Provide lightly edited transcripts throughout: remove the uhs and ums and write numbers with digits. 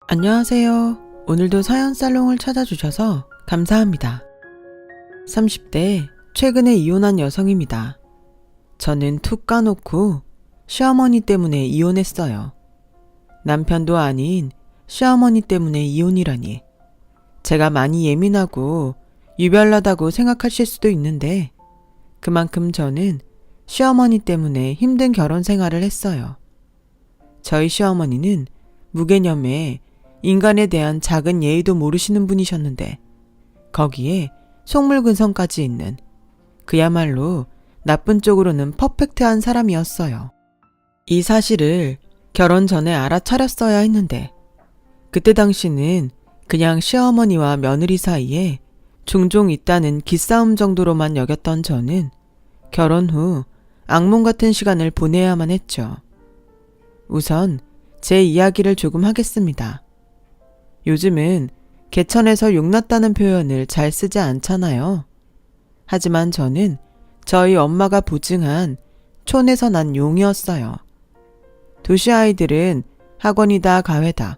안녕하세요. 오늘도 사연살롱을 찾아주셔서 감사합니다. 30대 최근에 이혼한 여성입니다. 저는 툭 까놓고 시어머니 때문에 이혼했어요. 남편도 아닌 시어머니 때문에 이혼이라니. 제가 많이 예민하고 유별나다고 생각하실 수도 있는데 그만큼 저는 시어머니 때문에 힘든 결혼 생활을 했어요. 저희 시어머니는 무개념에 인간에 대한 작은 예의도 모르시는 분이셨는데 거기에 속물근성까지 있는 그야말로 나쁜 쪽으로는 퍼펙트한 사람이었어요. 이 사실을 결혼 전에 알아차렸어야 했는데 그때 당시는 그냥 시어머니와 며느리 사이에 종종 있다는 기싸움 정도로만 여겼던 저는 결혼 후 악몽 같은 시간을 보내야만 했죠. 우선 제 이야기를 조금 하겠습니다. 요즘은 개천에서 용났다는 표현을 잘 쓰지 않잖아요. 하지만 저는 저희 엄마가 보증한 촌에서 난 용이었어요. 도시 아이들은 학원이다 가회다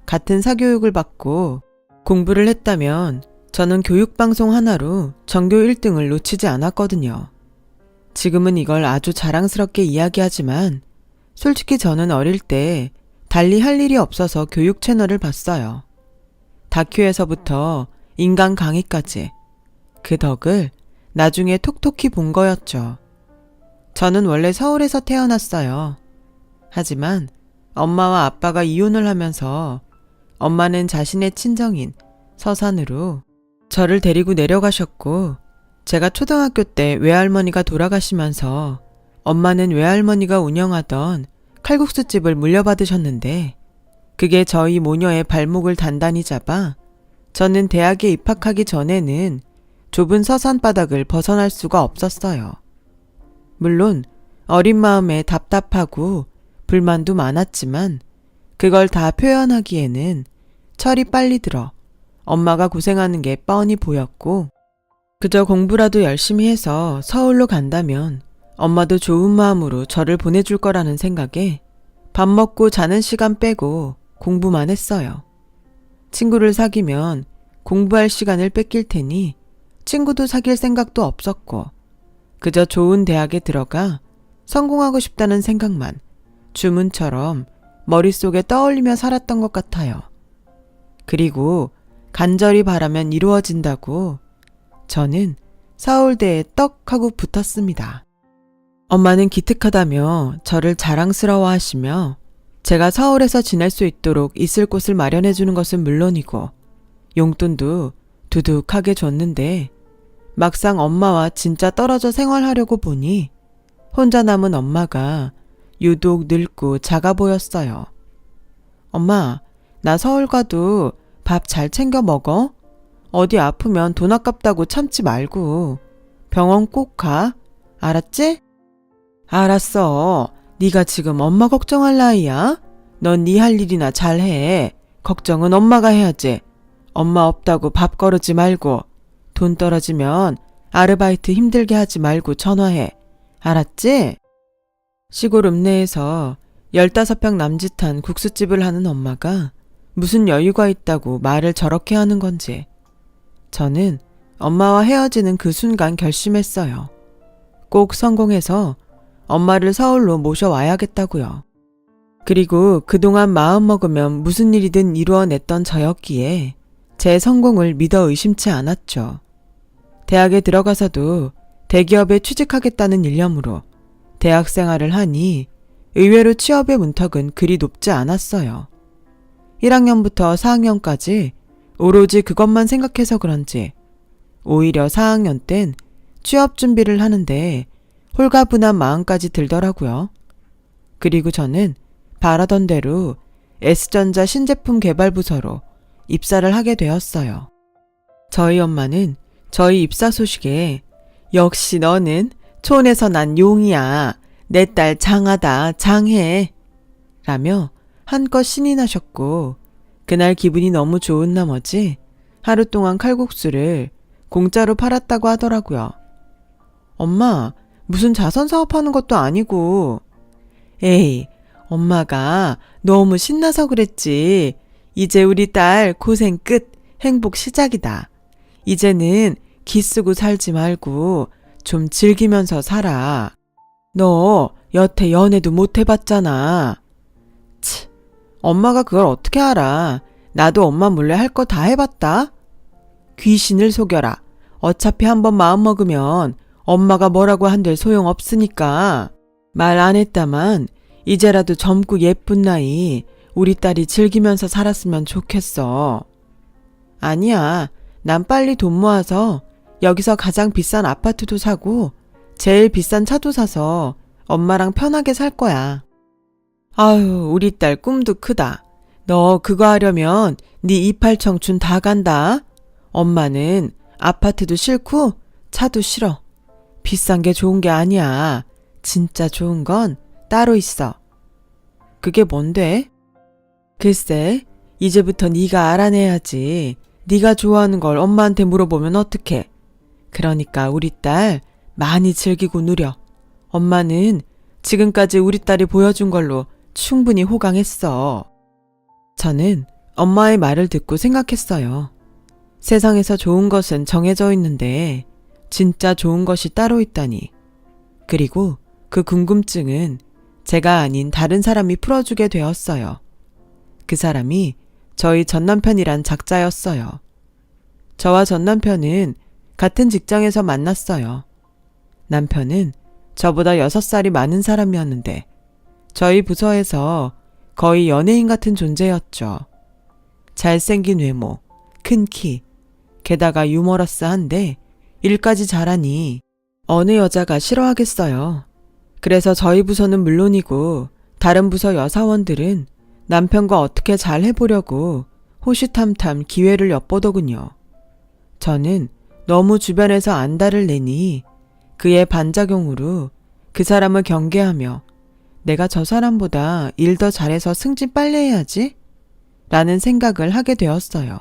같은 사교육을 받고 공부를 했다면 저는 교육방송 하나로 전교 1등을 놓치지 않았거든요. 지금은 이걸 아주 자랑스럽게 이야기하지만 솔직히 저는 어릴 때 달리 할 일이 없어서 교육 채널을 봤어요. 다큐에서부터 인간 강의까지 그 덕을 나중에 톡톡히 본 거였죠. 저는 원래 서울에서 태어났어요. 하지만 엄마와 아빠가 이혼을 하면서 엄마는 자신의 친정인 서산으로 저를 데리고 내려가셨고 제가 초등학교 때 외할머니가 돌아가시면서 엄마는 외할머니가 운영하던 칼국수집을 물려받으셨는데 그게 저희 모녀의 발목을 단단히 잡아 저는 대학에 입학하기 전에는 좁은 서산바닥을 벗어날 수가 없었어요. 물론 어린 마음에 답답하고 불만도 많았지만 그걸 다 표현하기에는 철이 빨리 들어 엄마가 고생하는 게 뻔히 보였고 그저 공부라도 열심히 해서 서울로 간다면 엄마도 좋은 마음으로 저를 보내줄 거라는 생각에 밥 먹고 자는 시간 빼고 공부만 했어요. 친구를 사귀면 공부할 시간을 뺏길 테니 친구도 사귈 생각도 없었고 그저 좋은 대학에 들어가 성공하고 싶다는 생각만 주문처럼 머릿속에 떠올리며 살았던 것 같아요. 그리고 간절히 바라면 이루어진다고 저는 서울대에 떡 하고 붙었습니다. 엄마는 기특하다며 저를 자랑스러워하시며 제가 서울에서 지낼 수 있도록 있을 곳을 마련해 주는 것은 물론이고 용돈도 두둑하게 줬는데 막상 엄마와 진짜 떨어져 생활하려고 보니 혼자 남은 엄마가 유독 늙고 작아 보였어요. 엄마, 나 서울 가도 밥 잘 챙겨 먹어? 어디 아프면 돈 아깝다고 참지 말고 병원 꼭 가. 알았지? 알았어. 네가 지금 엄마 걱정할 나이야? 넌 네 할 일이나 잘해. 걱정은 엄마가 해야지. 엄마 없다고 밥 거르지 말고 돈 떨어지면 아르바이트 힘들게 하지 말고 전화해. 알았지? 시골 읍내에서 15평 남짓한 국수집을 하는 엄마가 무슨 여유가 있다고 말을 저렇게 하는 건지 저는 엄마와 헤어지는 그 순간 결심했어요. 꼭 성공해서 엄마를 서울로 모셔와야겠다고요. 그리고 그동안 마음먹으면 무슨 일이든 이루어냈던 저였기에 제 성공을 믿어 의심치 않았죠. 대학에 들어가서도 대기업에 취직하겠다는 일념으로 대학 생활을 하니 의외로 취업의 문턱은 그리 높지 않았어요. 1학년부터 4학년까지 오로지 그것만 생각해서 그런지 오히려 4학년 땐 취업 준비를 하는데 홀가분한 마음까지 들더라고요. 그리고 저는 바라던 대로 S전자 신제품 개발 부서로 입사를 하게 되었어요. 저희 엄마는 저희 입사 소식에 역시 너는 촌에서 난 용이야. 내 딸 장하다 장해 라며 한껏 신이 나셨고 그날 기분이 너무 좋은 나머지 하루 동안 칼국수를 공짜로 팔았다고 하더라고요. 엄마, 무슨 자선 사업하는 것도 아니고. 에이, 엄마가 너무 신나서 그랬지. 이제 우리 딸 고생 끝, 행복 시작이다. 이제는 기 쓰고 살지 말고 좀 즐기면서 살아. 너 여태 연애도 못 해봤잖아. 치, 엄마가 그걸 어떻게 알아. 나도 엄마 몰래 할 거 다 해봤다. 귀신을 속여라. 어차피 한번 마음먹으면 엄마가 뭐라고 한들 소용없으니까. 말 안 했다만 이제라도 젊고 예쁜 나이 우리 딸이 즐기면서 살았으면 좋겠어. 아니야. 난 빨리 돈 모아서 여기서 가장 비싼 아파트도 사고 제일 비싼 차도 사서 엄마랑 편하게 살 거야. 아유, 우리 딸 꿈도 크다. 너 그거 하려면 네 이팔 청춘 다 간다. 엄마는 아파트도 싫고 차도 싫어. 비싼 게 좋은 게 아니야. 진짜 좋은 건 따로 있어. 그게 뭔데? 글쎄, 이제부터 네가 알아내야지. 네가 좋아하는 걸 엄마한테 물어보면 어떡해. 그러니까 우리 딸 많이 즐기고 누려. 엄마는 지금까지 우리 딸이 보여준 걸로 충분히 호강했어. 저는 엄마의 말을 듣고 생각했어요. 세상에서 좋은 것은 정해져 있는데 진짜 좋은 것이 따로 있다니. 그리고 그 궁금증은 제가 아닌 다른 사람이 풀어주게 되었어요. 그 사람이 저희 전남편이란 작자였어요. 저와 전남편은 같은 직장에서 만났어요. 남편은 저보다 6살이 많은 사람이었는데 저희 부서에서 거의 연예인 같은 존재였죠. 잘생긴 외모, 큰 키, 게다가 유머러스한데 일까지 잘하니 어느 여자가 싫어하겠어요. 그래서 저희 부서는 물론이고 다른 부서 여사원들은 남편과 어떻게 잘 해보려고 호시탐탐 기회를 엿보더군요. 저는 너무 주변에서 안달을 내니 그의 반작용으로 그 사람을 경계하며 내가 저 사람보다 일 더 잘해서 승진 빨리 해야지? 라는 생각을 하게 되었어요.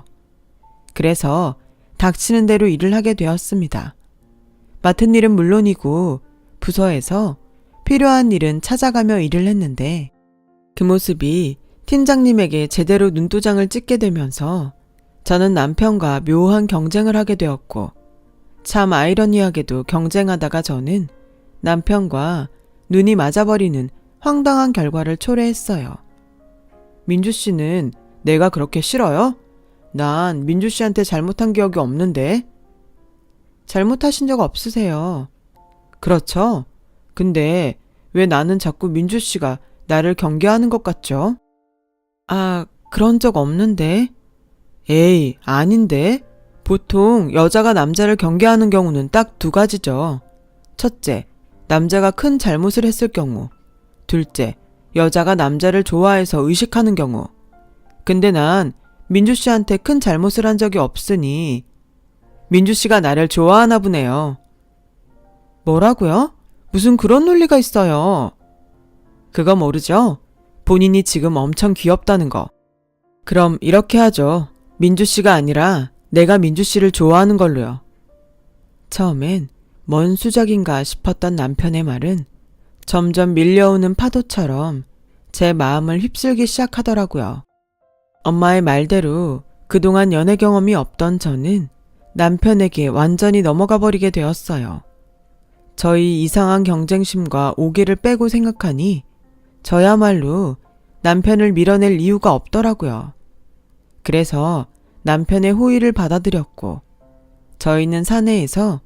그래서 닥치는 대로 일을 하게 되었습니다. 맡은 일은 물론이고 부서에서 필요한 일은 찾아가며 일을 했는데 그 모습이 팀장님에게 제대로 눈도장을 찍게 되면서 저는 남편과 묘한 경쟁을 하게 되었고 참 아이러니하게도 경쟁하다가 저는 남편과 눈이 맞아버리는 황당한 결과를 초래했어요. 민주 씨는 내가 그렇게 싫어요? 난 민주 씨한테 잘못한 기억이 없는데. 잘못하신 적 없으세요. 그렇죠? 근데 왜 나는 자꾸 민주 씨가 나를 경계하는 것 같죠? 아, 그런 적 없는데. 에이, 아닌데. 보통 여자가 남자를 경계하는 경우는 딱 2가지죠. 첫째, 남자가 큰 잘못을 했을 경우. 둘째, 여자가 남자를 좋아해서 의식하는 경우. 근데 난 민주 씨한테 큰 잘못을 한 적이 없으니 민주 씨가 나를 좋아하나 보네요. 뭐라고요? 무슨 그런 논리가 있어요. 그거 모르죠? 본인이 지금 엄청 귀엽다는 거. 그럼 이렇게 하죠. 민주 씨가 아니라 내가 민주 씨를 좋아하는 걸로요. 처음엔 뭔 수작인가 싶었던 남편의 말은 점점 밀려오는 파도처럼 제 마음을 휩쓸기 시작하더라고요. 엄마의 말대로 그동안 연애 경험이 없던 저는 남편에게 완전히 넘어가 버리게 되었어요. 저희 이상한 경쟁심과 오기를 빼고 생각하니 저야말로 남편을 밀어낼 이유가 없더라고요. 그래서 남편의 호의를 받아들였고 저희는 사내에서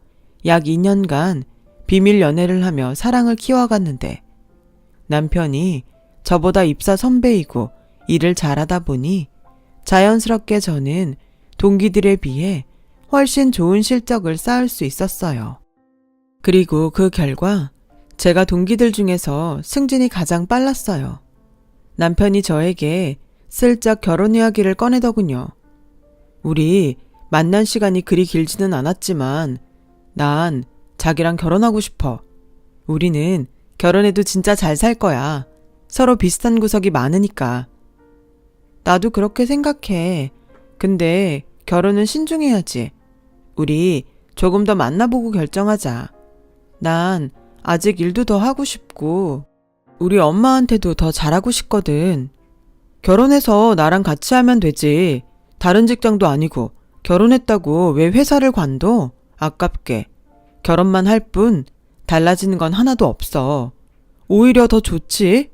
약 2년간 비밀 연애를 하며 사랑을 키워갔는데 남편이 저보다 입사 선배이고 일을 잘하다 보니 자연스럽게 저는 동기들에 비해 훨씬 좋은 실적을 쌓을 수 있었어요. 그리고 그 결과 제가 동기들 중에서 승진이 가장 빨랐어요. 남편이 저에게 슬쩍 결혼 이야기를 꺼내더군요. 우리 만난 시간이 그리 길지는 않았지만 난 자기랑 결혼하고 싶어. 우리는 결혼해도 진짜 잘 살 거야. 서로 비슷한 구석이 많으니까. 나도 그렇게 생각해. 근데 결혼은 신중해야지. 우리 조금 더 만나보고 결정하자. 난 아직 일도 더 하고 싶고 우리 엄마한테도 더 잘하고 싶거든. 결혼해서 나랑 같이 하면 되지. 다른 직장도 아니고 결혼했다고 왜 회사를 관둬? 아깝게. 결혼만 할 뿐 달라지는 건 하나도 없어. 오히려 더 좋지?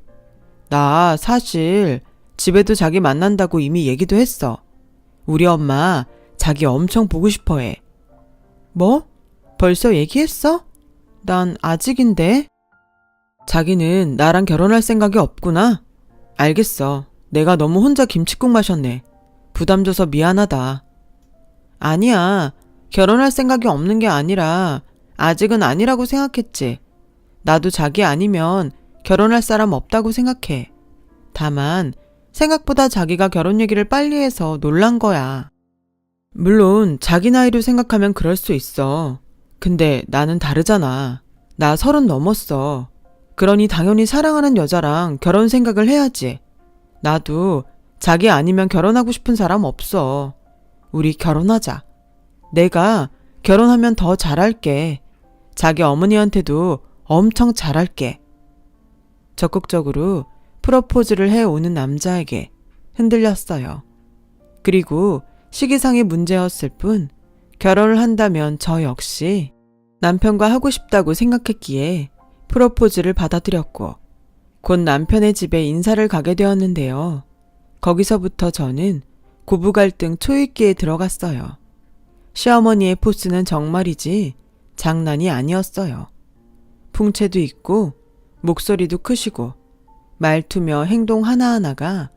나 사실 집에도 자기 만난다고 이미 얘기도 했어. 우리 엄마 자기 엄청 보고 싶어 해. 뭐? 벌써 얘기했어? 난 아직인데. 자기는 나랑 결혼할 생각이 없구나. 알겠어. 내가 너무 혼자 김칫국 마셨네. 부담 줘서 미안하다. 아니야. 결혼할 생각이 없는 게 아니라 아직은 아니라고 생각했지. 나도 자기 아니면 결혼할 사람 없다고 생각해. 다만 생각보다 자기가 결혼 얘기를 빨리 해서 놀란 거야. 물론 자기 나이로 생각하면 그럴 수 있어. 근데 나는 다르잖아. 나 30 넘었어. 그러니 당연히 사랑하는 여자랑 결혼 생각을 해야지. 나도 자기 아니면 결혼하고 싶은 사람 없어. 우리 결혼하자. 내가 결혼하면 더 잘할게. 자기 어머니한테도 엄청 잘할게. 적극적으로 프로포즈를 해오는 남자에게 흔들렸어요. 그리고 시기상의 문제였을 뿐 결혼을 한다면 저 역시 남편과 하고 싶다고 생각했기에 프로포즈를 받아들였고 곧 남편의 집에 인사를 가게 되었는데요. 거기서부터 저는 고부 갈등 초입기에 들어갔어요. 시어머니의 포스는 정말이지 장난이 아니었어요. 풍채도 있고 목소리도 크시고 말투며 행동 하나하나가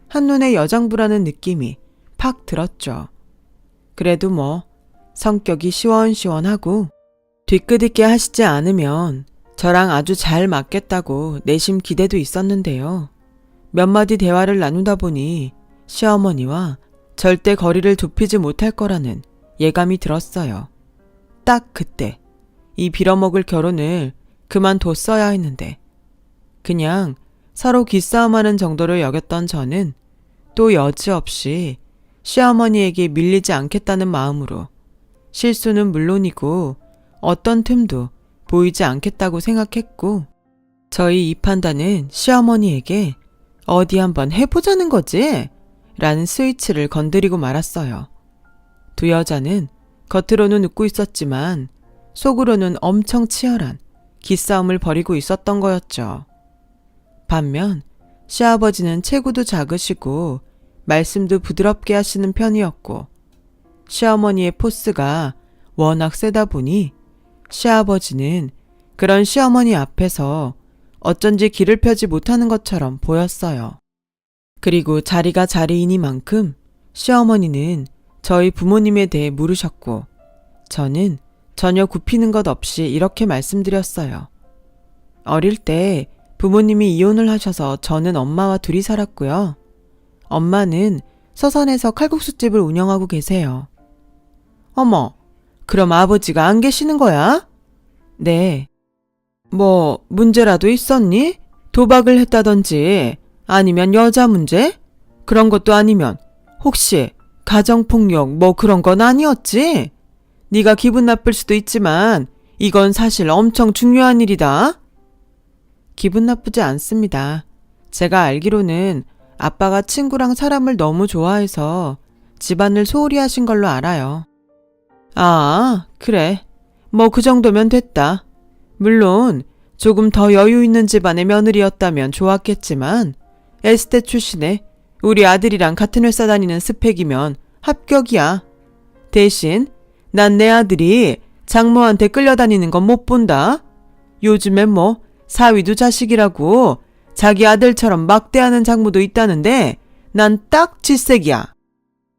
한눈에 여장부라는 느낌이 팍 들었죠. 그래도 뭐 성격이 시원시원하고 뒤끝 있게 하시지 않으면 저랑 아주 잘 맞겠다고 내심 기대도 있었는데요. 몇 마디 대화를 나누다 보니 시어머니와 절대 거리를 좁히지 못할 거라는 예감이 들었어요. 딱 그때 이 빌어먹을 결혼을 그만뒀어야 했는데 그냥 서로 기싸움하는 정도로 여겼던 저는 또 여지없이 시어머니에게 밀리지 않겠다는 마음으로 실수는 물론이고 어떤 틈도 보이지 않겠다고 생각했고 저희 이 판단은 시어머니에게 어디 한번 해보자는 거지? 라는 스위치를 건드리고 말았어요. 두 여자는 겉으로는 웃고 있었지만 속으로는 엄청 치열한 기싸움을 벌이고 있었던 거였죠. 반면 시아버지는 체구도 작으시고 말씀도 부드럽게 하시는 편이었고 시어머니의 포스가 워낙 세다 보니 시아버지는 그런 시어머니 앞에서 어쩐지 기를 펴지 못하는 것처럼 보였어요. 그리고 자리가 자리이니만큼 시어머니는 저희 부모님에 대해 물으셨고 저는 전혀 굽히는 것 없이 이렇게 말씀드렸어요. 어릴 때 부모님이 이혼을 하셔서 저는 엄마와 둘이 살았고요. 엄마는 서산에서 칼국수집을 운영하고 계세요. 어머, 그럼 아버지가 안 계시는 거야? 네. 뭐 문제라도 있었니? 도박을 했다든지 아니면 여자 문제? 그런 것도 아니면 혹시 가정폭력 뭐 그런 건 아니었지? 네가 기분 나쁠 수도 있지만 이건 사실 엄청 중요한 일이다. 기분 나쁘지 않습니다. 제가 알기로는 아빠가 친구랑 사람을 너무 좋아해서 집안을 소홀히 하신 걸로 알아요. 아, 그래. 뭐 그 정도면 됐다. 물론 조금 더 여유 있는 집안의 며느리였다면 좋았겠지만 에스테 출신의 우리 아들이랑 같은 회사 다니는 스펙이면 합격이야. 대신 난 내 아들이 장모한테 끌려다니는 건 못 본다. 요즘엔 뭐 사위도 자식이라고 자기 아들처럼 막대하는 장모도 있다는데 난 딱 질색이야.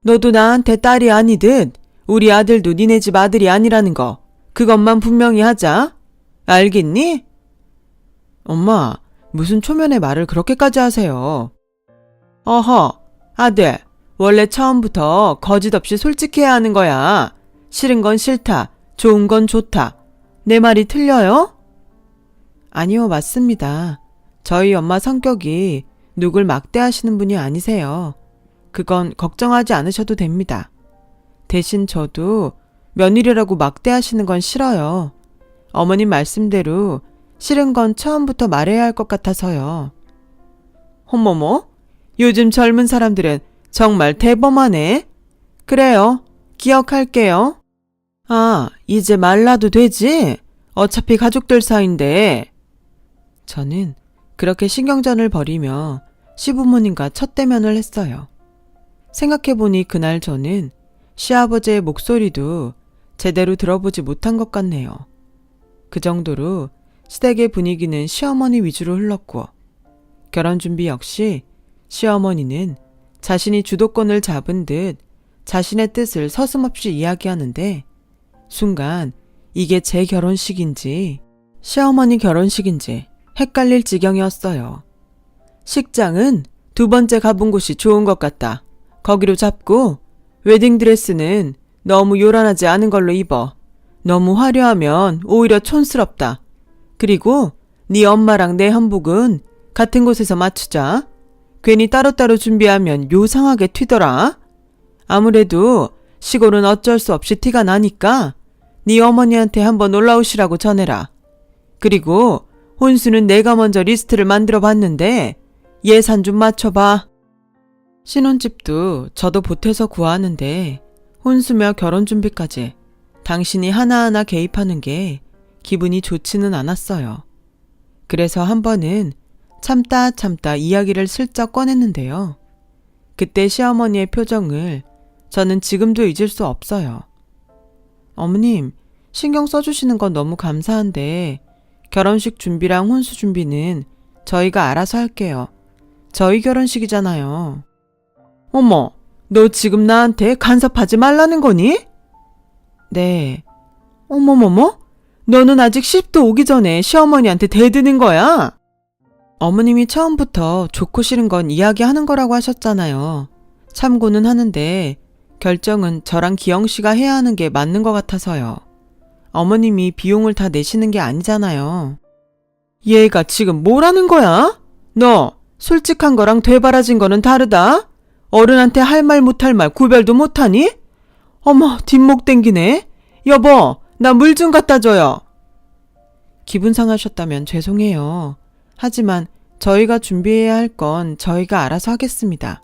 너도 나한테 딸이 아니듯 우리 아들도 니네 집 아들이 아니라는 거 그것만 분명히 하자. 알겠니? 엄마, 무슨 초면에 말을 그렇게까지 하세요? 어허, 아들, 원래 처음부터 거짓 없이 솔직해야 하는 거야. 싫은 건 싫다, 좋은 건 좋다. 내 말이 틀려요? 아니요, 맞습니다. 저희 엄마 성격이 누굴 막대하시는 분이 아니세요. 그건 걱정하지 않으셔도 됩니다. 대신 저도 며느리라고 막대하시는 건 싫어요. 어머님 말씀대로 싫은 건 처음부터 말해야 할 것 같아서요. 어머머, 요즘 젊은 사람들은 정말 대범하네. 그래요. 기억할게요. 아, 이제 말라도 되지? 어차피 가족들 사이인데. 저는 그렇게 신경전을 벌이며 시부모님과 첫 대면을 했어요. 생각해보니 그날 저는 시아버지의 목소리도 제대로 들어보지 못한 것 같네요. 그 정도로 시댁의 분위기는 시어머니 위주로 흘렀고, 결혼 준비 역시 시어머니는 자신이 주도권을 잡은 듯 자신의 뜻을 서슴없이 이야기하는데, 순간 이게 제 결혼식인지 시어머니 결혼식인지 헷갈릴 지경이었어요. 식장은 두 번째 가본 곳이 좋은 것 같다. 거기로 잡고, 웨딩드레스는 너무 요란하지 않은 걸로 입어. 너무 화려하면 오히려 촌스럽다. 그리고 네 엄마랑 내 한복은 같은 곳에서 맞추자. 괜히 따로따로 준비하면 요상하게 튀더라. 아무래도 시골은 어쩔 수 없이 티가 나니까 네 어머니한테 한번 올라오시라고 전해라. 그리고 혼수는 내가 먼저 리스트를 만들어 봤는데 예산 좀 맞춰봐. 신혼집도 저도 보태서 구하는데 혼수며 결혼 준비까지 당신이 하나하나 개입하는 게 기분이 좋지는 않았어요. 그래서 한 번은 참다 이야기를 슬쩍 꺼냈는데요. 그때 시어머니의 표정을 저는 지금도 잊을 수 없어요. 어머님, 신경 써주시는 건 너무 감사한데 결혼식 준비랑 혼수 준비는 저희가 알아서 할게요. 저희 결혼식이잖아요. 어머, 너 지금 나한테 간섭하지 말라는 거니? 네. 어머머머? 너는 아직 10도 오기 전에 시어머니한테 대드는 거야? 어머님이 처음부터 좋고 싫은 건 이야기하는 거라고 하셨잖아요. 참고는 하는데 결정은 저랑 기영 씨가 해야 하는 게 맞는 것 같아서요. 어머님이 비용을 다 내시는 게 아니잖아요. 얘가 지금 뭐라는 거야? 너 솔직한 거랑 되바라진 거는 다르다. 어른한테 할 말 못할 말 구별도 못하니? 어머, 뒷목 땡기네. 여보, 나 물 좀 갖다 줘요. 기분 상하셨다면 죄송해요. 하지만 저희가 준비해야 할 건 저희가 알아서 하겠습니다.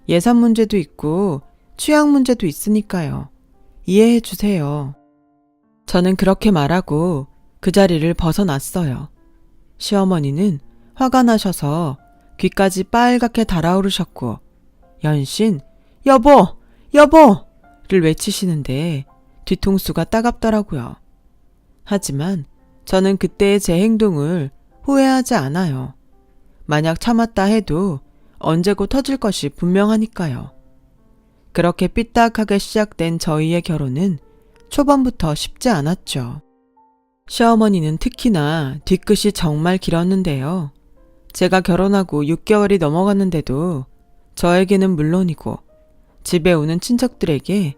예산 문제도 있고 취향 문제도 있으니까요. 이해해 주세요. 저는 그렇게 말하고 그 자리를 벗어났어요. 시어머니는 화가 나셔서 귀까지 빨갛게 달아오르셨고 연신 여보! 여보!를 외치시는데 뒤통수가 따갑더라고요. 하지만 저는 그때의 제 행동을 후회하지 않아요. 만약 참았다 해도 언제고 터질 것이 분명하니까요. 그렇게 삐딱하게 시작된 저희의 결혼은 초반부터 쉽지 않았죠. 시어머니는 특히나 뒤끝이 정말 길었는데요. 제가 결혼하고 6개월이 넘어갔는데도 저에게는 물론이고 집에 오는 친척들에게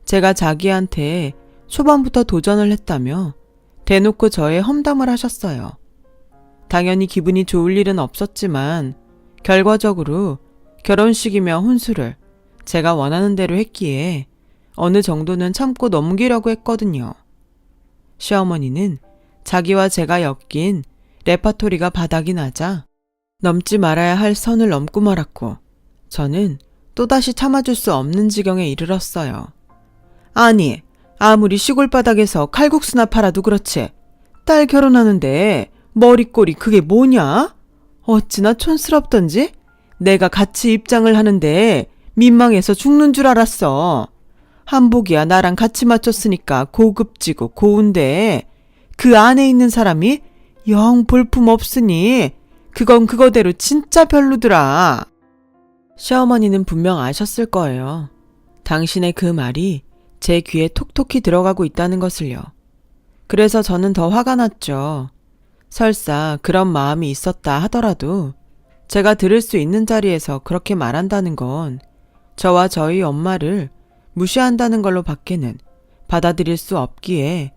제가 자기한테 초반부터 도전을 했다며 대놓고 저의 험담을 하셨어요. 당연히 기분이 좋을 일은 없었지만 결과적으로 결혼식이며 혼수를 제가 원하는 대로 했기에 어느 정도는 참고 넘기려고 했거든요. 시어머니는 자기와 제가 엮인 레파토리가 바닥이 나자 넘지 말아야 할 선을 넘고 말았고 저는 또다시 참아줄 수 없는 지경에 이르렀어요. 아니, 아무리 시골 바닥에서 칼국수나 팔아도 그렇지. 딸 결혼하는데 머리꼴이 그게 뭐냐? 어찌나 촌스럽던지 내가 같이 입장을 하는데 민망해서 죽는 줄 알았어. 한복이야 나랑 같이 맞췄으니까 고급지고 고운데 그 안에 있는 사람이 영 볼품 없으니 그건 그거대로 진짜 별로더라. 시어머니는 분명 아셨을 거예요. 당신의 그 말이 제 귀에 톡톡히 들어가고 있다는 것을요. 그래서 저는 더 화가 났죠. 설사 그런 마음이 있었다 하더라도 제가 들을 수 있는 자리에서 그렇게 말한다는 건 저와 저희 엄마를 무시한다는 걸로 밖에는 받아들일 수 없기에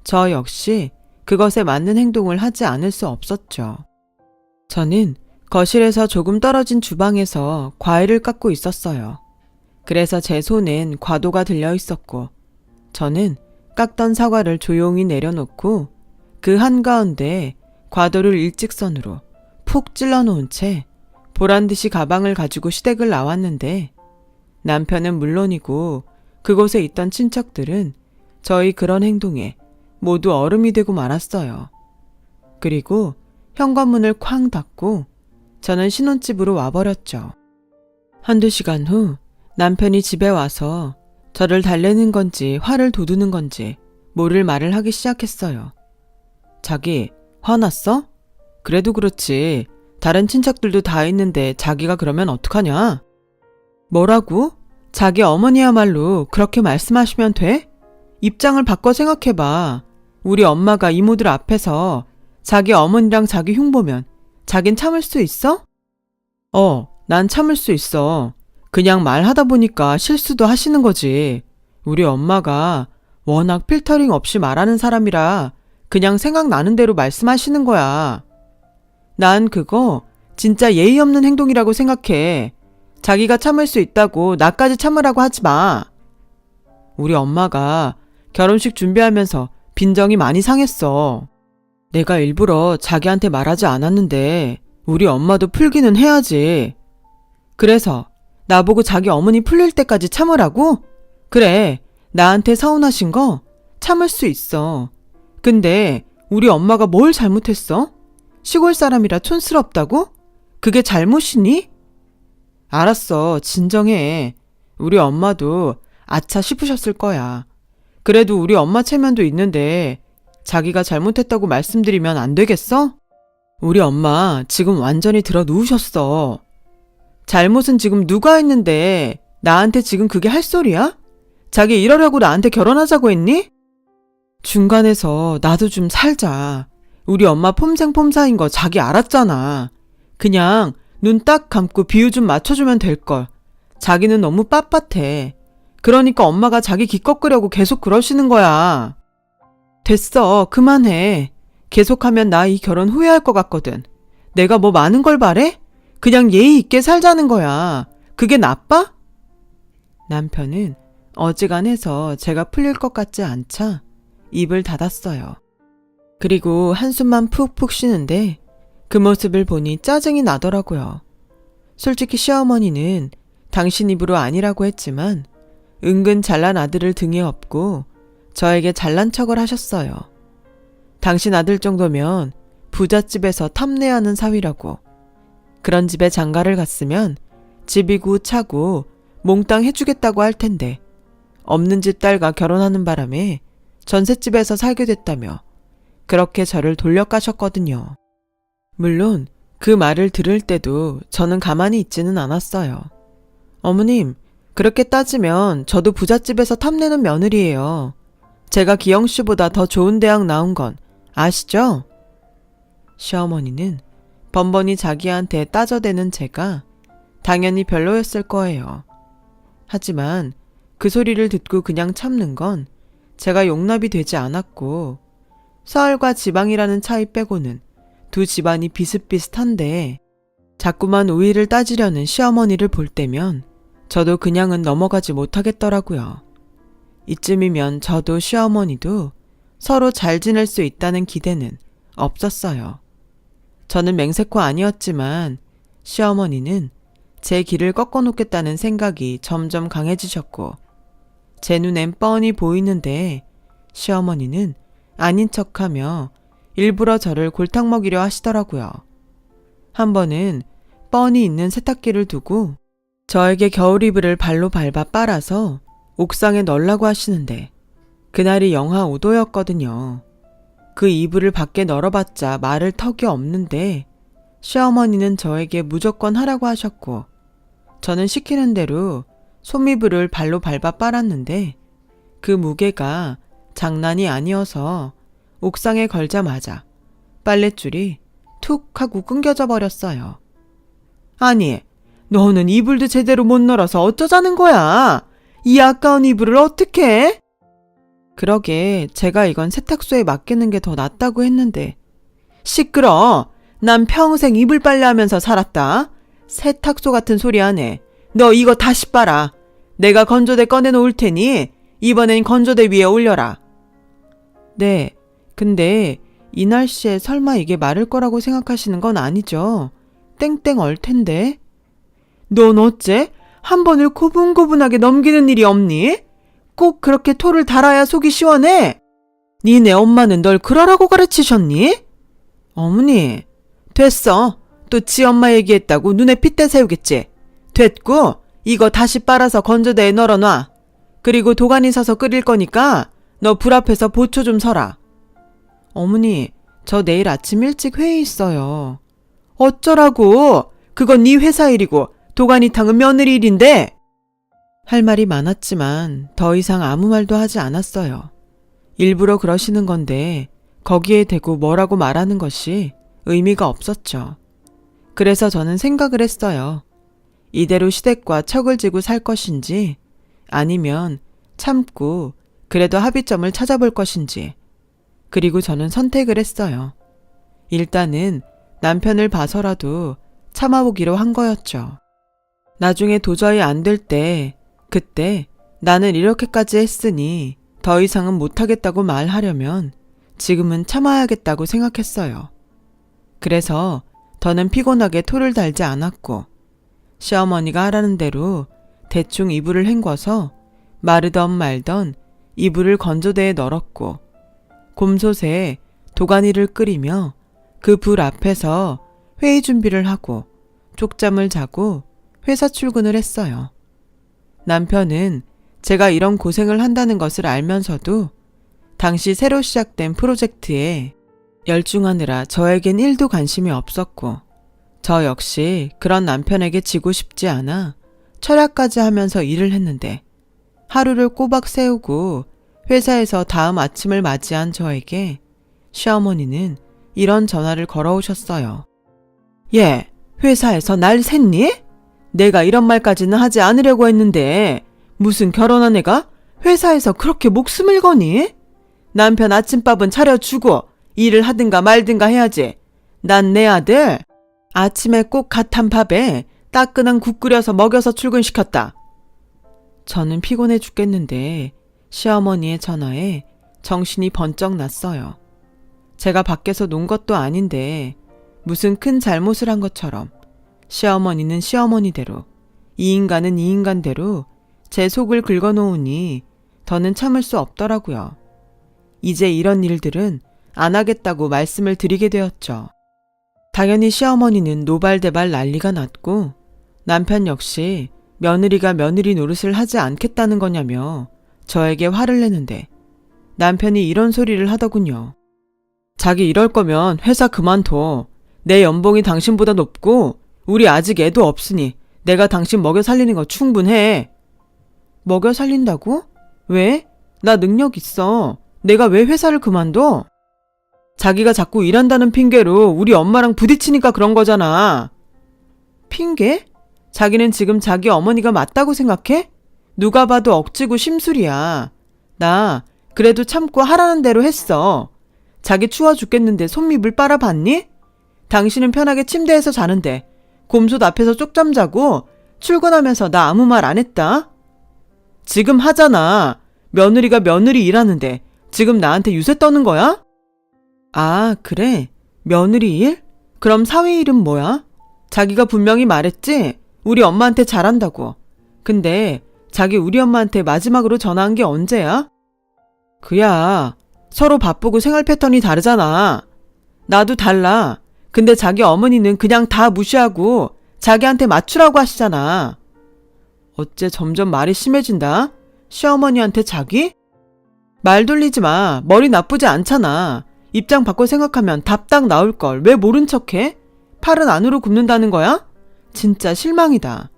저 역시 그것에 맞는 행동을 하지 않을 수 없었죠. 저는 거실에서 조금 떨어진 주방에서 과일을 깎고 있었어요. 그래서 제 손엔 과도가 들려 있었고 저는 깎던 사과를 조용히 내려놓고 그 한가운데 과도를 일직선으로 푹 찔러 놓은 채 보란듯이 가방을 가지고 시댁을 나왔는데 남편은 물론이고 그곳에 있던 친척들은 저희 그런 행동에 모두 얼음이 되고 말았어요. 그리고 현관문을 쾅 닫고 저는 신혼집으로 와버렸죠. 한두 시간 후 남편이 집에 와서 저를 달래는 건지 화를 돋우는 건지 모를 말을 하기 시작했어요. 자기, 화났어? 그래도 그렇지. 다른 친척들도 다 있는데 자기가 그러면 어떡하냐? 뭐라고? 자기 어머니야말로 그렇게 말씀하시면 돼? 입장을 바꿔 생각해봐. 우리 엄마가 이모들 앞에서 자기 어머니랑 자기 흉보면 자긴 참을 수 있어? 난 참을 수 있어. 그냥 말하다 보니까 실수도 하시는 거지. 우리 엄마가 워낙 필터링 없이 말하는 사람이라 그냥 생각나는 대로 말씀하시는 거야. 난 그거 진짜 예의 없는 행동이라고 생각해. 자기가 참을 수 있다고 나까지 참으라고 하지 마. 우리 엄마가 결혼식 준비하면서 빈정이 많이 상했어. 내가 일부러 자기한테 말하지 않았는데 우리 엄마도 풀기는 해야지. 그래서 나보고 자기 어머니 풀릴 때까지 참으라고? 그래, 나한테 서운하신 거 참을 수 있어. 근데 우리 엄마가 뭘 잘못했어? 시골 사람이라 촌스럽다고? 그게 잘못이니? 알았어, 진정해. 우리 엄마도 아차 싶으셨을 거야. 그래도 우리 엄마 체면도 있는데 자기가 잘못했다고 말씀드리면 안 되겠어? 우리 엄마 지금 완전히 들어 누우셨어. 잘못은 지금 누가 했는데 나한테 지금 그게 할 소리야? 자기 이러려고 나한테 결혼하자고 했니? 중간에서 나도 좀 살자. 우리 엄마 폼생폼사인 거 자기 알았잖아. 그냥 눈 딱 감고 비유 좀 맞춰주면 될걸. 자기는 너무 빳빳해. 그러니까 엄마가 자기 기껏 끄려고 계속 그러시는 거야. 됐어, 그만해. 계속하면 나 이 결혼 후회할 것 같거든. 내가 뭐 많은 걸 바래? 그냥 예의 있게 살자는 거야. 그게 나빠? 남편은 어지간해서 제가 풀릴 것 같지 않자 입을 닫았어요. 그리고 한숨만 푹푹 쉬는데 그 모습을 보니 짜증이 나더라고요. 솔직히 시어머니는 당신 입으로 아니라고 했지만 은근 잘난 아들을 등에 업고 저에게 잘난 척을 하셨어요. 당신 아들 정도면 부잣집에서 탐내하는 사위라고. 그런 집에 장가를 갔으면 집이고 차고 몽땅 해주겠다고 할 텐데 없는 집 딸과 결혼하는 바람에 전셋집에서 살게 됐다며 그렇게 저를 돌려가셨거든요. 물론 그 말을 들을 때도 저는 가만히 있지는 않았어요. 어머님, 그렇게 따지면 저도 부잣집에서 탐내는 며느리예요. 제가 기영 씨보다 더 좋은 대학 나온 건 아시죠? 시어머니는 번번이 자기한테 따져대는 제가 당연히 별로였을 거예요. 하지만 그 소리를 듣고 그냥 참는 건 제가 용납이 되지 않았고 서울과 지방이라는 차이 빼고는 두 집안이 비슷비슷한데 자꾸만 우위를 따지려는 시어머니를 볼 때면 저도 그냥은 넘어가지 못하겠더라고요. 이쯤이면 저도 시어머니도 서로 잘 지낼 수 있다는 기대는 없었어요. 저는 맹세코 아니었지만 시어머니는 제 길을 꺾어놓겠다는 생각이 점점 강해지셨고 제 눈엔 뻔히 보이는데 시어머니는 아닌 척하며 일부러 저를 골탕 먹이려 하시더라고요. 한 번은 뻔히 있는 세탁기를 두고 저에게 겨울이불을 발로 밟아 빨아서 옥상에 널라고 하시는데 그날이 영하 5도였거든요. 그 이불을 밖에 널어봤자 말을 턱이 없는데 시어머니는 저에게 무조건 하라고 하셨고 저는 시키는 대로 솜이불을 발로 밟아 빨았는데 그 무게가 장난이 아니어서 옥상에 걸자마자 빨랫줄이 툭 하고 끊겨져 버렸어요. 아니, 너는 이불도 제대로 못 널어서 어쩌자는 거야? 이 아까운 이불을 어떡해? 그러게 제가 이건 세탁소에 맡기는 게 더 낫다고 했는데. 시끄러. 난 평생 이불 빨래하면서 살았다. 세탁소 같은 소리 하네. 너 이거 다시 빨아. 내가 건조대 꺼내놓을 테니 이번엔 건조대 위에 올려라. 네, 근데 이 날씨에 설마 이게 마를 거라고 생각하시는 건 아니죠? 땡땡 얼 텐데. 넌 어째 한 번을 고분고분하게 넘기는 일이 없니? 꼭 그렇게 토를 달아야 속이 시원해? 니네 엄마는 널 그러라고 가르치셨니? 어머니, 됐어. 또 지 엄마 얘기했다고 눈에 핏대 세우겠지. 됐고, 이거 다시 빨아서 건조대에 널어놔. 그리고 도가니 사서 끓일 거니까 너 불 앞에서 보초 좀 서라. 어머니, 저 내일 아침 일찍 회의 있어요. 어쩌라고? 그건 네 회사 일이고 도가니탕은 며느리 일인데. 할 말이 많았지만 더 이상 아무 말도 하지 않았어요. 일부러 그러시는 건데 거기에 대고 뭐라고 말하는 것이 의미가 없었죠. 그래서 저는 생각을 했어요. 이대로 시댁과 척을 지고 살 것인지 아니면 참고 그래도 합의점을 찾아볼 것인지. 그리고 저는 선택을 했어요. 일단은 남편을 봐서라도 참아보기로 한 거였죠. 나중에 도저히 안 될 때, 그때 나는 이렇게까지 했으니 더 이상은 못하겠다고 말하려면 지금은 참아야겠다고 생각했어요. 그래서 더는 피곤하게 토를 달지 않았고 시어머니가 하라는 대로 대충 이불을 헹궈서 마르던 말던 이불을 건조대에 널었고 곰솥에 도가니를 끓이며 그 불 앞에서 회의 준비를 하고 쪽잠을 자고 회사 출근을 했어요. 남편은 제가 이런 고생을 한다는 것을 알면서도 당시 새로 시작된 프로젝트에 열중하느라 저에겐 1도 관심이 없었고 저 역시 그런 남편에게 지고 싶지 않아 철야까지 하면서 일을 했는데 하루를 꼬박 세우고 회사에서 다음 아침을 맞이한 저에게 시어머니는 이런 전화를 걸어오셨어요. 얘, 회사에서 날 샜니? 내가 이런 말까지는 하지 않으려고 했는데 무슨 결혼한 애가 회사에서 그렇게 목숨을 거니? 남편 아침밥은 차려주고 일을 하든가 말든가 해야지. 난 내 아들 아침에 꼭 갓 한 밥에 따끈한 국 끓여서 먹여서 출근시켰다. 저는 피곤해 죽겠는데 시어머니의 전화에 정신이 번쩍 났어요. 제가 밖에서 논 것도 아닌데 무슨 큰 잘못을 한 것처럼 시어머니는 시어머니대로 이 인간은 이 인간대로 제 속을 긁어놓으니 더는 참을 수 없더라고요. 이제 이런 일들은 안 하겠다고 말씀을 드리게 되었죠. 당연히 시어머니는 노발대발 난리가 났고 남편 역시 며느리가 며느리 노릇을 하지 않겠다는 거냐며 저에게 화를 내는데 남편이 이런 소리를 하더군요. 자기 이럴 거면 회사 그만둬. 내 연봉이 당신보다 높고 우리 아직 애도 없으니 내가 당신 먹여 살리는 거 충분해. 먹여 살린다고? 왜? 나 능력 있어. 내가 왜 회사를 그만둬? 자기가 자꾸 일한다는 핑계로 우리 엄마랑 부딪히니까 그런 거잖아. 핑계? 자기는 지금 자기 어머니가 맞다고 생각해? 누가 봐도 억지고 심술이야. 나 그래도 참고 하라는 대로 했어. 자기 추워 죽겠는데 손밑을 빨아봤니? 당신은 편하게 침대에서 자는데 곰솥 앞에서 쪽잠 자고 출근하면서 나 아무 말 안 했다? 지금 하잖아. 며느리가 며느리 일하는데 지금 나한테 유세 떠는 거야? 아, 그래? 며느리 일? 그럼 사위 일은 뭐야? 자기가 분명히 말했지? 우리 엄마한테 잘한다고. 근데 자기 우리 엄마한테 마지막으로 전화한 게 언제야? 그야, 서로 바쁘고 생활 패턴이 다르잖아. 나도 달라. 근데 자기 어머니는 그냥 다 무시하고 자기한테 맞추라고 하시잖아. 어째 점점 말이 심해진다? 시어머니한테 자기? 말 돌리지 마. 머리 나쁘지 않잖아. 입장 바꿔 생각하면 답 딱 나올걸. 왜 모른 척해? 팔은 안으로 굽는다는 거야? 진짜 실망이다.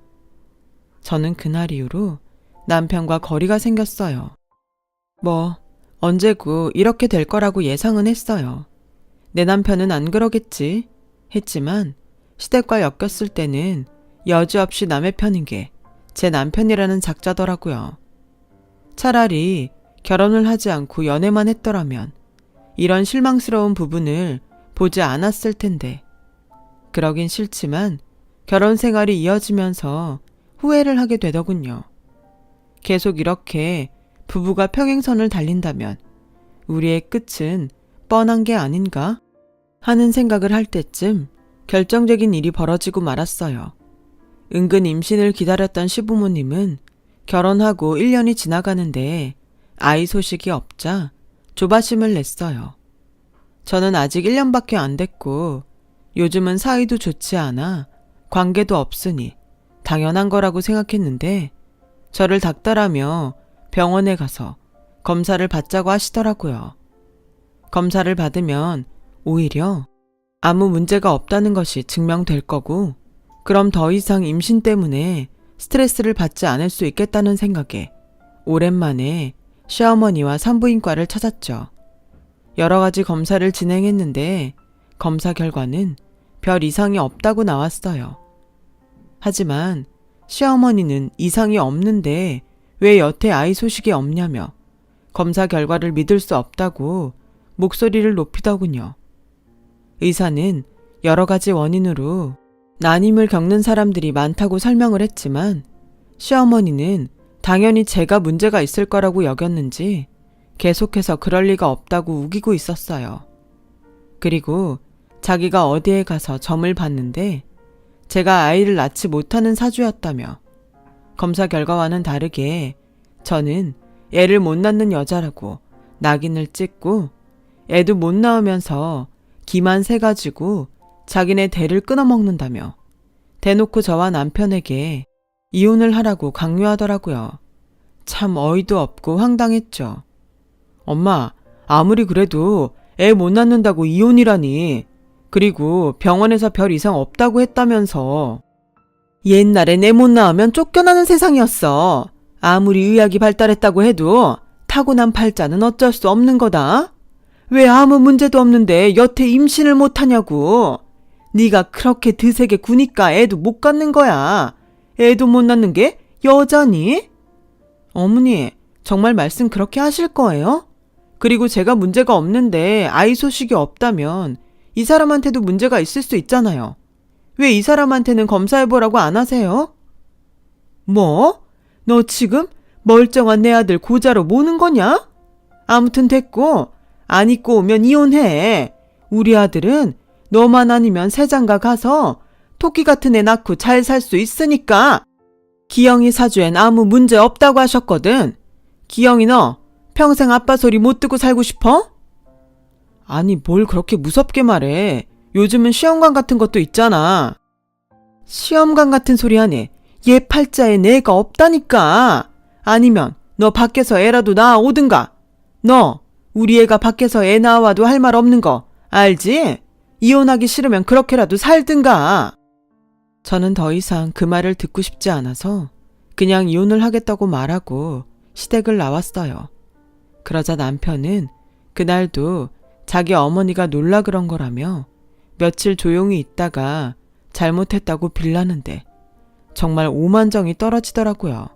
저는 그날 이후로 남편과 거리가 생겼어요. 뭐 언제고 이렇게 될 거라고 예상은 했어요. 내 남편은 안 그러겠지 했지만 시댁과 엮였을 때는 여지없이 남의 편인 게 제 남편이라는 작자더라고요. 차라리 결혼을 하지 않고 연애만 했더라면 이런 실망스러운 부분을 보지 않았을 텐데. 그러긴 싫지만 결혼 생활이 이어지면서 후회를 하게 되더군요. 계속 이렇게 부부가 평행선을 달린다면 우리의 끝은 뻔한 게 아닌가 하는 생각을 할 때쯤 결정적인 일이 벌어지고 말았어요. 은근 임신을 기다렸던 시부모님은 결혼하고 1년이 지나가는데 아이 소식이 없자 조바심을 냈어요. 저는 아직 1년밖에 안 됐고 요즘은 사이도 좋지 않아 관계도 없으니 당연한 거라고 생각했는데 저를 닥달하며 병원에 가서 검사를 받자고 하시더라고요. 검사를 받으면 오히려 아무 문제가 없다는 것이 증명될 거고 그럼 더 이상 임신 때문에 스트레스를 받지 않을 수 있겠다는 생각에 오랜만에 시어머니와 산부인과를 찾았죠. 여러 가지 검사를 진행했는데 검사 결과는 별 이상이 없다고 나왔어요. 하지만 시어머니는 이상이 없는데 왜 여태 아이 소식이 없냐며 검사 결과를 믿을 수 없다고 목소리를 높이더군요. 의사는 여러 가지 원인으로 난임을 겪는 사람들이 많다고 설명을 했지만 시어머니는 당연히 제가 문제가 있을 거라고 여겼는지 계속해서 그럴 리가 없다고 우기고 있었어요. 그리고 자기가 어디에 가서 점을 봤는데 제가 아이를 낳지 못하는 사주였다며 검사 결과와는 다르게 저는 애를 못 낳는 여자라고 낙인을 찍고 애도 못 낳으면서 기만 세가지고 자기네 대를 끊어먹는다며 대놓고 저와 남편에게 이혼을 하라고 강요하더라고요. 참 어이도 없고 황당했죠. 엄마, 아무리 그래도 애 못 낳는다고 이혼이라니. 그리고 병원에서 별 이상 없다고 했다면서. 옛날엔 애 못 낳으면 쫓겨나는 세상이었어. 아무리 의학이 발달했다고 해도 타고난 팔자는 어쩔 수 없는 거다. 왜 아무 문제도 없는데 여태 임신을 못하냐고. 네가 그렇게 드세게 구니까 애도 못 갖는 거야. 애도 못 낳는 게 여자니? 어머니, 정말 말씀 그렇게 하실 거예요? 그리고 제가 문제가 없는데 아이 소식이 없다면 이 사람한테도 문제가 있을 수 있잖아요. 왜 이 사람한테는 검사해보라고 안 하세요? 뭐? 너 지금 멀쩡한 내 아들 고자로 모는 거냐? 아무튼 됐고, 안 입고 오면 이혼해. 우리 아들은 너만 아니면 새장가 가서 토끼 같은 애 낳고 잘 살 수 있으니까. 기영이 사주엔 아무 문제 없다고 하셨거든. 기영이 너 평생 아빠 소리 못 듣고 살고 싶어? 아니 뭘 그렇게 무섭게 말해. 요즘은 시험관 같은 것도 있잖아. 시험관 같은 소리 하네. 얘 팔자에 내가 없다니까. 아니면 너 밖에서 애라도 낳아오든가. 너 우리 애가 밖에서 애 낳아와도 할 말 없는 거 알지? 이혼하기 싫으면 그렇게라도 살든가. 저는 더 이상 그 말을 듣고 싶지 않아서 그냥 이혼을 하겠다고 말하고 시댁을 나왔어요. 그러자 남편은 그날도 자기 어머니가 놀라 그런 거라며 며칠 조용히 있다가 잘못했다고 빌라는데 정말 오만정이 떨어지더라고요.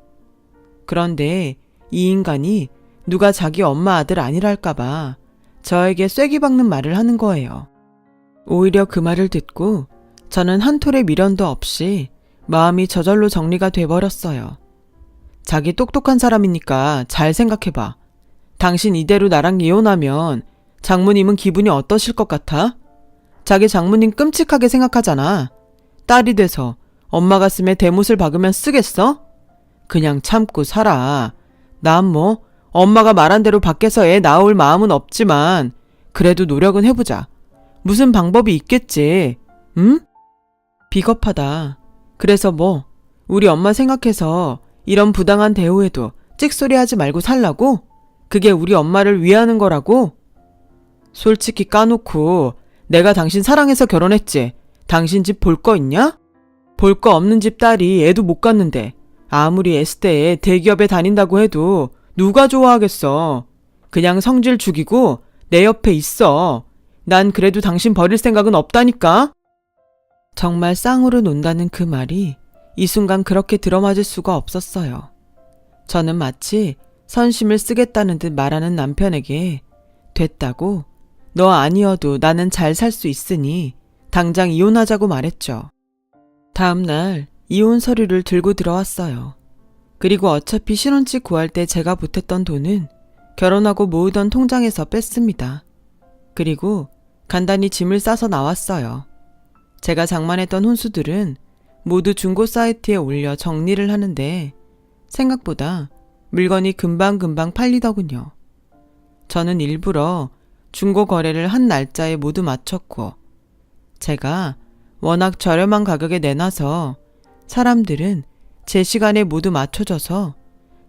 그런데 이 인간이 누가 자기 엄마 아들 아니랄까봐 저에게 쐐기 박는 말을 하는 거예요. 오히려 그 말을 듣고 저는 한 톨의 미련도 없이 마음이 저절로 정리가 돼버렸어요. 자기 똑똑한 사람이니까 잘 생각해봐. 당신 이대로 나랑 이혼하면 장모님은 기분이 어떠실 것 같아? 자기 장모님 끔찍하게 생각하잖아. 딸이 돼서 엄마 가슴에 대못을 박으면 쓰겠어? 그냥 참고 살아. 난 뭐 엄마가 말한 대로 밖에서 애 낳을 마음은 없지만 그래도 노력은 해보자. 무슨 방법이 있겠지. 응? 비겁하다. 그래서 뭐 우리 엄마 생각해서 이런 부당한 대우에도 찍소리 하지 말고 살라고? 그게 우리 엄마를 위하는 거라고? 솔직히 까놓고 내가 당신 사랑해서 결혼했지. 당신 집 볼 거 있냐? 볼 거 없는 집 딸이 애도 못 갖는데 아무리 S대에 대기업에 다닌다고 해도 누가 좋아하겠어. 그냥 성질 죽이고 내 옆에 있어. 난 그래도 당신 버릴 생각은 없다니까. 정말 쌍으로 논다는 그 말이 이 순간 그렇게 들어맞을 수가 없었어요. 저는 마치 선심을 쓰겠다는 듯 말하는 남편에게 됐다고? 너 아니어도 나는 잘 살 수 있으니 당장 이혼하자고 말했죠. 다음 날 이혼 서류를 들고 들어왔어요. 그리고 어차피 신혼집 구할 때 제가 보탰던 돈은 결혼하고 모으던 통장에서 뺐습니다. 그리고 간단히 짐을 싸서 나왔어요. 제가 장만했던 혼수들은 모두 중고 사이트에 올려 정리를 하는데 생각보다 물건이 금방금방 팔리더군요. 저는 일부러 중고 거래를 한 날짜에 모두 맞췄고 제가 워낙 저렴한 가격에 내놔서 사람들은 제 시간에 모두 맞춰져서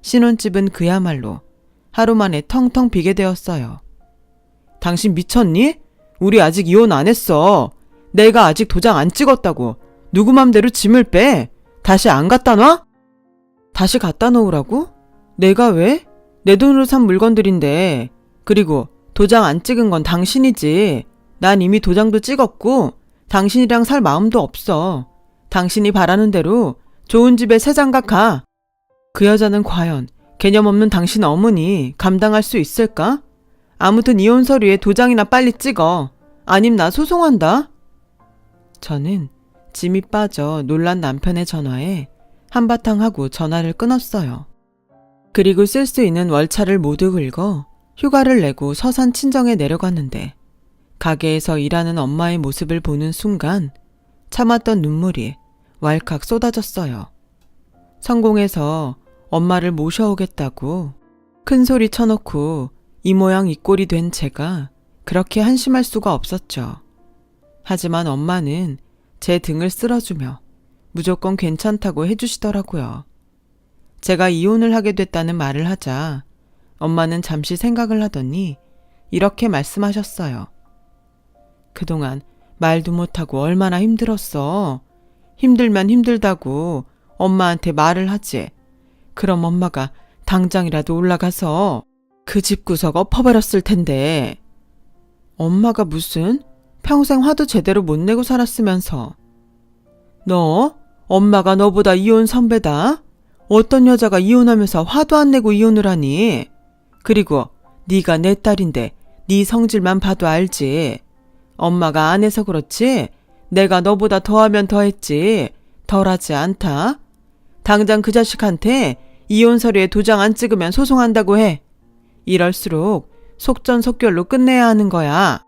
신혼집은 그야말로 하루 만에 텅텅 비게 되었어요. 당신 미쳤니? 우리 아직 이혼 안 했어. 내가 아직 도장 안 찍었다고. 누구 맘대로 짐을 빼. 다시 안 갖다 놔? 다시 갖다 놓으라고? 내가 왜? 내 돈으로 산 물건들인데. 그리고 도장 안 찍은 건 당신이지. 난 이미 도장도 찍었고 당신이랑 살 마음도 없어. 당신이 바라는 대로 좋은 집에 새 장가 가. 그 여자는 과연 개념 없는 당신 어머니 감당할 수 있을까? 아무튼 이혼 서류에 도장이나 빨리 찍어. 아님 나 소송한다. 저는 짐이 빠져 놀란 남편의 전화에 한바탕 하고 전화를 끊었어요. 그리고 쓸 수 있는 월차를 모두 긁어 휴가를 내고 서산 친정에 내려갔는데 가게에서 일하는 엄마의 모습을 보는 순간 참았던 눈물이 왈칵 쏟아졌어요. 성공해서 엄마를 모셔오겠다고 큰 소리 쳐놓고 이 모양 이 꼴이 된 제가 그렇게 한심할 수가 없었죠. 하지만 엄마는 제 등을 쓸어주며 무조건 괜찮다고 해주시더라고요. 제가 이혼을 하게 됐다는 말을 하자 엄마는 잠시 생각을 하더니 이렇게 말씀하셨어요. 그동안 말도 못하고 얼마나 힘들었어. 힘들면 힘들다고 엄마한테 말을 하지. 그럼 엄마가 당장이라도 올라가서 그 집구석 엎어버렸을 텐데. 엄마가 무슨? 평생 화도 제대로 못 내고 살았으면서. 너? 엄마가 너보다 이혼 선배다? 어떤 여자가 이혼하면서 화도 안 내고 이혼을 하니? 그리고 네가 내 딸인데 네 성질만 봐도 알지. 엄마가 안 해서 그렇지 내가 너보다 더하면 더했지 덜하지 않다. 당장 그 자식한테 이혼 서류에 도장 안 찍으면 소송한다고 해. 이럴수록 속전속결로 끝내야 하는 거야.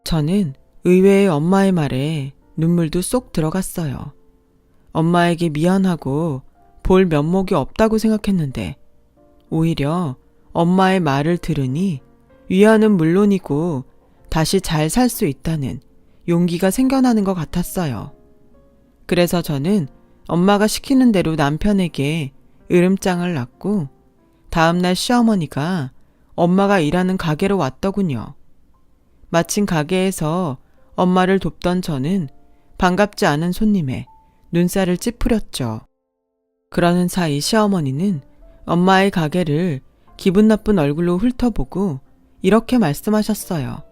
저는 의외의 엄마의 말에 눈물도 쏙 들어갔어요. 엄마에게 미안하고 볼 면목이 없다고 생각했는데 오히려 엄마의 말을 들으니 위안은 물론이고 다시 잘 살 수 있다는 용기가 생겨나는 것 같았어요. 그래서 저는 엄마가 시키는 대로 남편에게 으름장을 놨고 다음날 시어머니가 엄마가 일하는 가게로 왔더군요. 마침 가게에서 엄마를 돕던 저는 반갑지 않은 손님에 눈살을 찌푸렸죠. 그러는 사이 시어머니는 엄마의 가게를 기분 나쁜 얼굴로 훑어보고 이렇게 말씀하셨어요.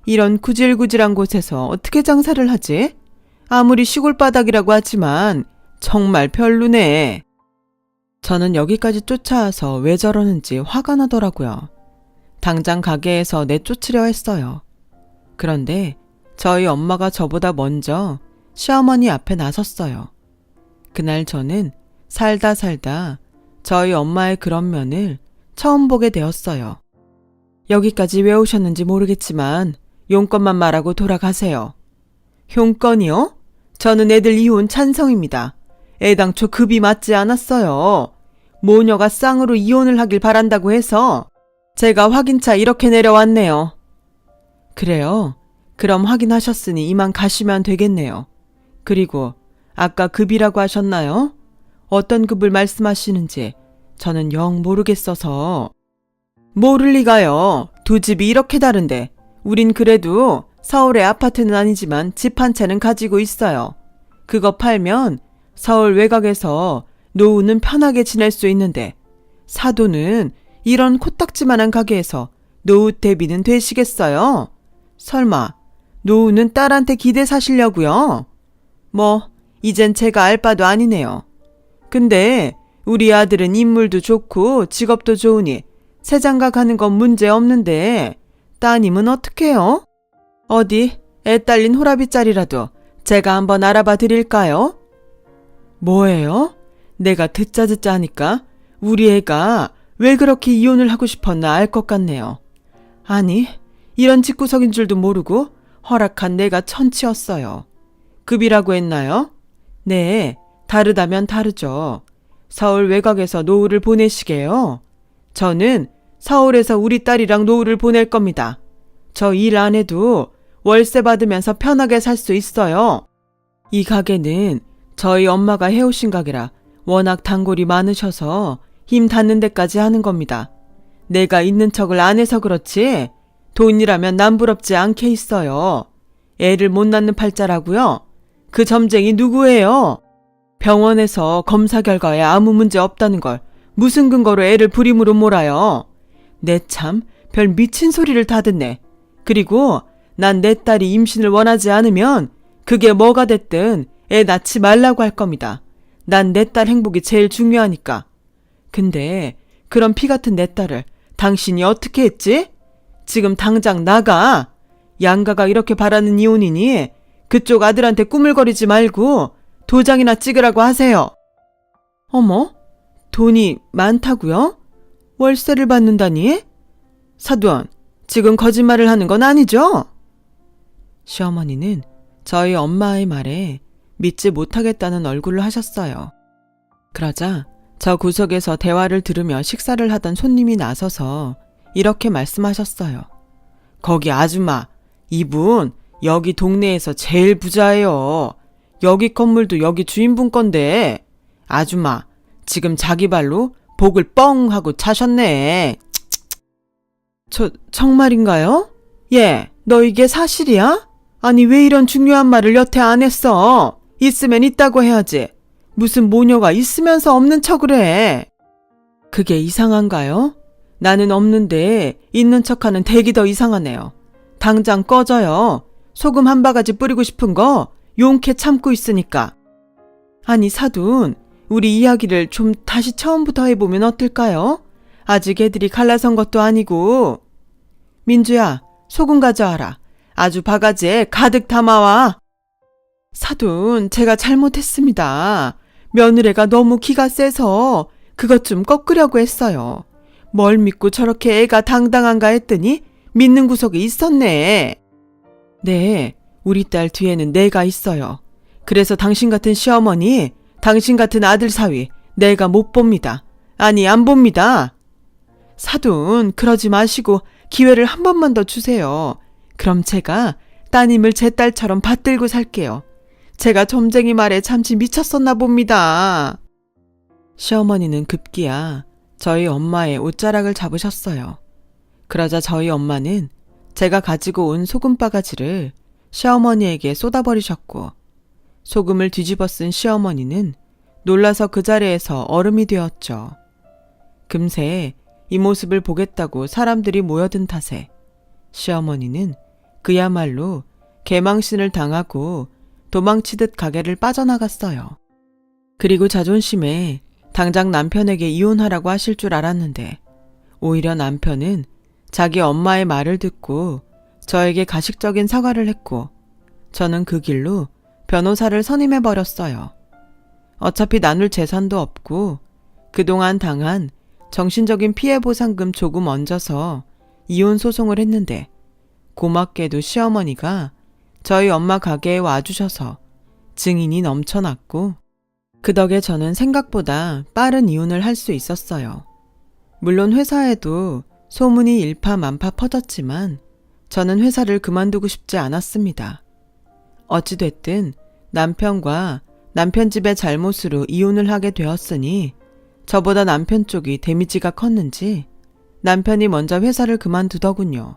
이런 구질구질한 곳에서 어떻게 장사를 하지? 아무리 시골 바닥이라고 하지만 정말 별로네. 저는 여기까지 쫓아와서 왜 저러는지 화가 나더라고요. 당장 가게에서 내쫓으려 했어요. 그런데 저희 엄마가 저보다 먼저 시어머니 앞에 나섰어요. 그날 저는 살다 저희 엄마의 그런 면을 처음 보게 되었어요. 여기까지 왜 오셨는지 모르겠지만 용건만 말하고 돌아가세요. 용건이요? 저는 애들 이혼 찬성입니다. 애당초 급이 맞지 않았어요. 모녀가 쌍으로 이혼을 하길 바란다고 해서 제가 확인차 이렇게 내려왔네요. 그래요? 그럼 확인하셨으니 이만 가시면 되겠네요. 그리고 아까 급이라고 하셨나요? 어떤 급을 말씀하시는지 저는 영 모르겠어서. 모를 리가요. 두 집이 이렇게 다른데 우린 그래도 서울의 아파트는 아니지만 집 한 채는 가지고 있어요. 그거 팔면 서울 외곽에서 노후는 편하게 지낼 수 있는데 사도는 이런 코딱지만한 가게에서 노후 대비는 되시겠어요? 설마 노후는 딸한테 기대 사시려고요? 뭐 이젠 제가 알 바도 아니네요. 근데 우리 아들은 인물도 좋고 직업도 좋으니 새장가 가는 건 문제 없는데 따님은 어떡해요? 어디 애 딸린 호라비짜리라도 제가 한번 알아봐 드릴까요? 뭐예요? 내가 듣자 하니까 우리 애가 왜 그렇게 이혼을 하고 싶었나 알 것 같네요. 아니, 이런 집구석인 줄도 모르고 허락한 내가 천치였어요. 급이라고 했나요? 네, 다르다면 다르죠. 서울 외곽에서 노후를 보내시게요. 저는 서울에서 우리 딸이랑 노후를 보낼 겁니다. 저 일 안 해도 월세 받으면서 편하게 살 수 있어요. 이 가게는 저희 엄마가 해오신 가게라 워낙 단골이 많으셔서 힘 닿는 데까지 하는 겁니다. 내가 있는 척을 안 해서 그렇지 돈이라면 남부럽지 않게 있어요. 애를 못 낳는 팔자라고요? 그 점쟁이 누구예요? 병원에서 검사 결과에 아무 문제 없다는 걸 무슨 근거로 애를 불임으로 몰아요? 내 참 별 미친 소리를 다 듣네. 그리고 난 내 딸이 임신을 원하지 않으면 그게 뭐가 됐든 애 낳지 말라고 할 겁니다. 난 내 딸 행복이 제일 중요하니까. 근데 그런 피 같은 내 딸을 당신이 어떻게 했지? 지금 당장 나가. 양가가 이렇게 바라는 이혼이니 그쪽 아들한테 꾸물거리지 말고 도장이나 찍으라고 하세요. 어머, 돈이 많다고요? 월세를 받는다니? 사돈, 지금 거짓말을 하는 건 아니죠? 시어머니는 저희 엄마의 말에 믿지 못하겠다는 얼굴을 하셨어요. 그러자 저 구석에서 대화를 들으며 식사를 하던 손님이 나서서 이렇게 말씀하셨어요. 거기 아줌마, 이분 여기 동네에서 제일 부자예요. 여기 건물도 여기 주인분 건데 아줌마 지금 자기 발로 복을 뻥 하고 차셨네. 정말인가요? 예, 너 이게 사실이야? 아니 왜 이런 중요한 말을 여태 안 했어? 있으면 있다고 해야지. 무슨 모녀가 있으면서 없는 척을 해. 그게 이상한가요? 나는 없는데 있는 척하는 댁이 더 이상하네요. 당장 꺼져요. 소금 한 바가지 뿌리고 싶은 거 용케 참고 있으니까. 아니 사돈, 우리 이야기를 좀 다시 처음부터 해보면 어떨까요? 아직 애들이 갈라선 것도 아니고. 민주야, 소금 가져와라. 아주 바가지에 가득 담아와. 사돈, 제가 잘못했습니다. 며느리가 너무 기가 세서 그것 좀 꺾으려고 했어요. 뭘 믿고 저렇게 애가 당당한가 했더니 믿는 구석이 있었네. 네, 우리 딸 뒤에는 내가 있어요. 그래서 당신 같은 시어머니, 당신 같은 아들 사위 내가 못 봅니다. 아니 안 봅니다. 사돈, 그러지 마시고 기회를 한 번만 더 주세요. 그럼 제가 따님을 제 딸처럼 받들고 살게요. 제가 점쟁이 말에 잠시 미쳤었나 봅니다. 시어머니는 급기야 저희 엄마의 옷자락을 잡으셨어요. 그러자 저희 엄마는 제가 가지고 온 소금 바가지를 시어머니에게 쏟아버리셨고 소금을 뒤집어 쓴 시어머니는 놀라서 그 자리에서 얼음이 되었죠. 금세 이 모습을 보겠다고 사람들이 모여든 탓에 시어머니는 그야말로 개망신을 당하고 도망치듯 가게를 빠져나갔어요. 그리고 자존심에 당장 남편에게 이혼하라고 하실 줄 알았는데 오히려 남편은 자기 엄마의 말을 듣고 저에게 가식적인 사과를 했고 저는 그 길로 변호사를 선임해버렸어요. 어차피 나눌 재산도 없고 그동안 당한 정신적인 피해보상금 조금 얹어서 이혼 소송을 했는데 고맙게도 시어머니가 저희 엄마 가게에 와주셔서 증인이 넘쳐났고 그 덕에 저는 생각보다 빠른 이혼을 할 수 있었어요. 물론 회사에도 소문이 일파만파 퍼졌지만 저는 회사를 그만두고 싶지 않았습니다. 어찌됐든 남편과 남편 집의 잘못으로 이혼을 하게 되었으니 저보다 남편 쪽이 데미지가 컸는지 남편이 먼저 회사를 그만두더군요.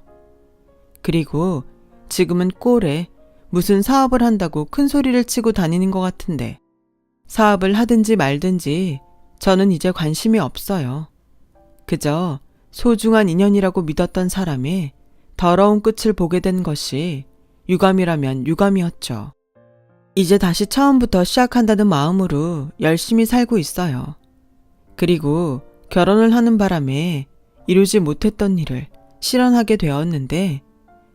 그리고 지금은 꼴에 무슨 사업을 한다고 큰 소리를 치고 다니는 것 같은데 사업을 하든지 말든지 저는 이제 관심이 없어요. 그저 소중한 인연이라고 믿었던 사람의 더러운 끝을 보게 된 것이 유감이라면 유감이었죠. 이제 다시 처음부터 시작한다는 마음으로 열심히 살고 있어요. 그리고 결혼을 하는 바람에 이루지 못했던 일을 실현하게 되었는데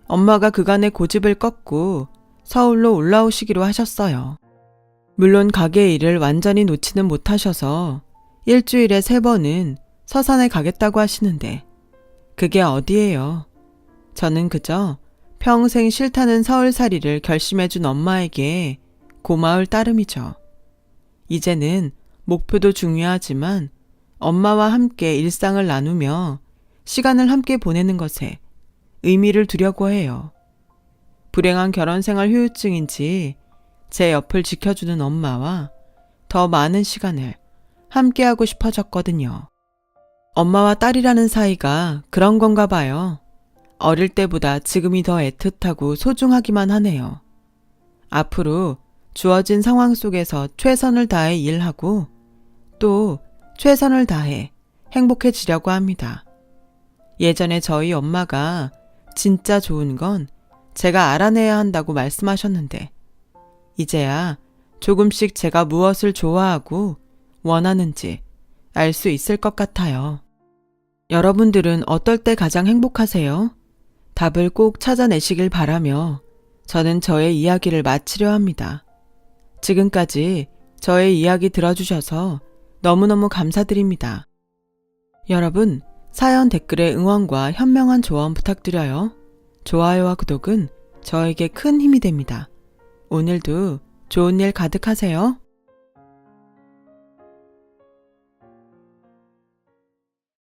엄마가 그간의 고집을 꺾고 서울로 올라오시기로 하셨어요. 물론 가게 일을 완전히 놓지는 못하셔서 일주일에 3번은 서산에 가겠다고 하시는데 그게 어디예요. 저는 그저 평생 싫다는 서울살이를 결심해준 엄마에게 고마울 따름이죠. 이제는 목표도 중요하지만 엄마와 함께 일상을 나누며 시간을 함께 보내는 것에 의미를 두려고 해요. 불행한 결혼 생활 후유증인지 제 옆을 지켜주는 엄마와 더 많은 시간을 함께하고 싶어졌거든요. 엄마와 딸이라는 사이가 그런 건가 봐요. 어릴 때보다 지금이 더 애틋하고 소중하기만 하네요. 앞으로 주어진 상황 속에서 최선을 다해 일하고 또 최선을 다해 행복해지려고 합니다. 예전에 저희 엄마가 진짜 좋은 건 제가 알아내야 한다고 말씀하셨는데 이제야 조금씩 제가 무엇을 좋아하고 원하는지 알 수 있을 것 같아요. 여러분들은 어떨 때 가장 행복하세요? 답을 꼭 찾아내시길 바라며 저는 저의 이야기를 마치려 합니다. 지금까지 저의 이야기 들어주셔서 너무너무 감사드립니다. 여러분, 사연 댓글에 응원과 현명한 조언 부탁드려요. 좋아요와 구독은 저에게 큰 힘이 됩니다. 오늘도 좋은 일 가득하세요.